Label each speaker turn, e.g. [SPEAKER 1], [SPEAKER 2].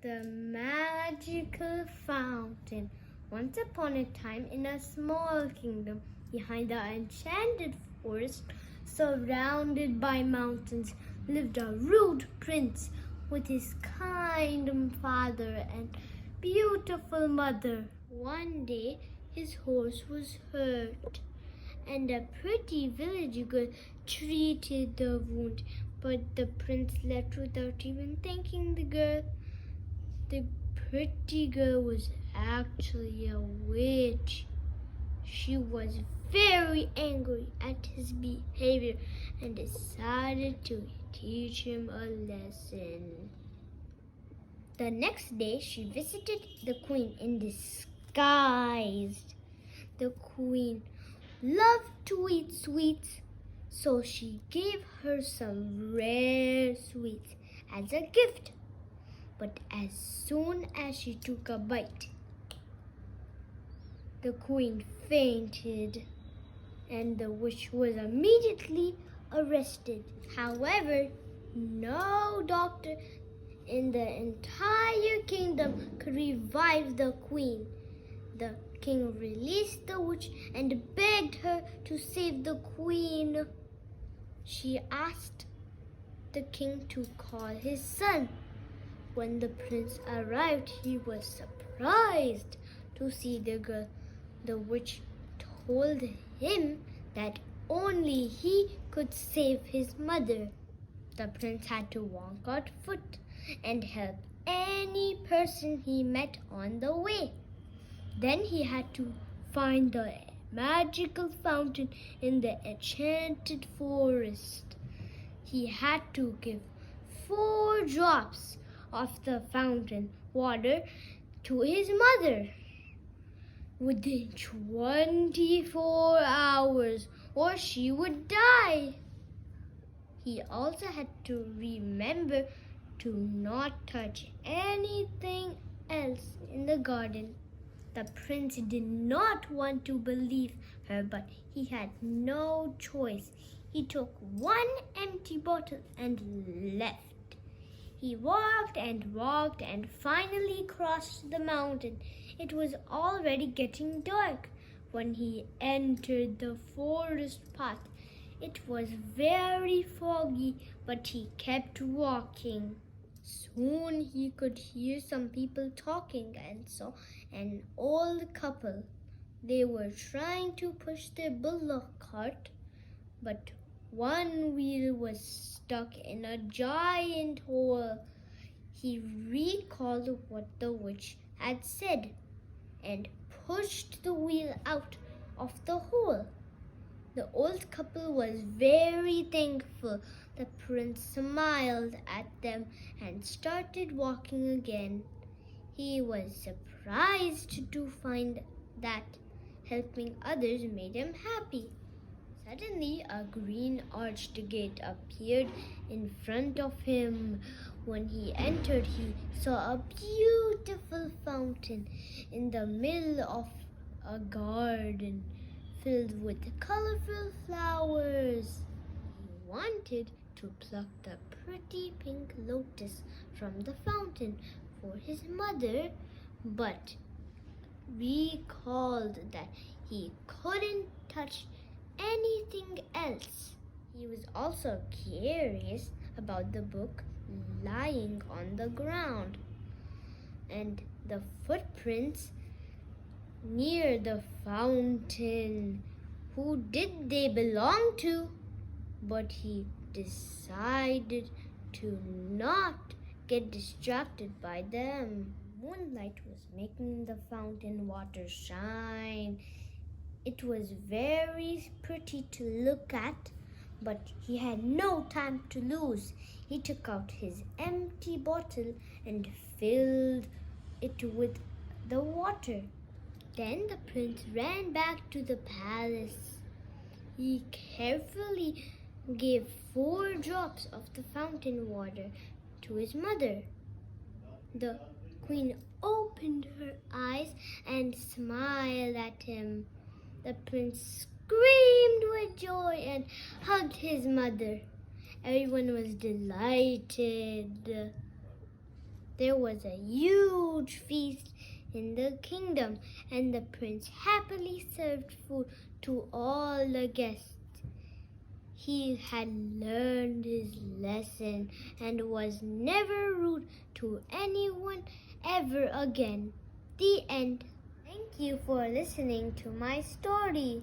[SPEAKER 1] The magical fountain. Once upon a time, in a small kingdom behind the enchanted forest, surrounded by mountains, lived a rude prince with his kind father and beautiful mother. One day, his horse was hurt, and a pretty village girl treated the wound, but the prince left without even thanking the girl. The pretty girl was actually a witch. She was very angry at his behavior and decided to teach him a lesson. The next day, she visited the queen in disguise. The queen loved to eat sweets, so she gave her some rare sweets as a gift. But as soon as she took a bite, the queen fainted, and the witch was immediately arrested. However, no doctor in the entire kingdom could revive the queen. The king released the witch and begged her to save the queen. She asked the king to call his son. When the prince arrived, he was surprised to see the girl. The witch told him that only he could save his mother. The prince had to walk on foot and help any person he met on the way. Then he had to find the magical fountain in the enchanted forest. He had to give 4 drops of the fountain water to his mother within 24 hours, or she would die. He also had to remember to not touch anything else in the garden. The prince did not want to believe her, but he had no choice. He took 1 empty bottle and left. He walked and finally crossed the mountain. It was already getting dark when he entered the forest path. It was very foggy, but he kept walking. Soon he could hear some people talking and saw an old couple. They were trying to push their bullock cart, but one wheel was stuck in a giant hole. He recalled what the witch had said and pushed the wheel out of the hole. The old couple was very thankful. The prince smiled at them and started walking again. He was surprised to find that helping others made him happy. Suddenly, a green arched gate appeared in front of him. When he entered, he saw a beautiful fountain in the middle of a garden filled with colorful flowers. He wanted to pluck the pretty pink lotus from the fountain for his mother, but recalled that he couldn't touch anything else. He was also curious about the book lying on the ground and the footprints near the fountain. Who did they belong to? But he decided to not get distracted by them. Moonlight was making the fountain water shine. It was very pretty to look at, but he had no time to lose. He took out his empty bottle and filled it with the water. Then the prince ran back to the palace. He carefully gave 4 drops of the fountain water to his mother. The queen opened her eyes and smiled at him. The prince screamed with joy and hugged his mother. Everyone was delighted. There was a huge feast in the kingdom, and the prince happily served food to all the guests. He had learned his lesson and was never rude to anyone ever again. The end. Thank you for listening to my story.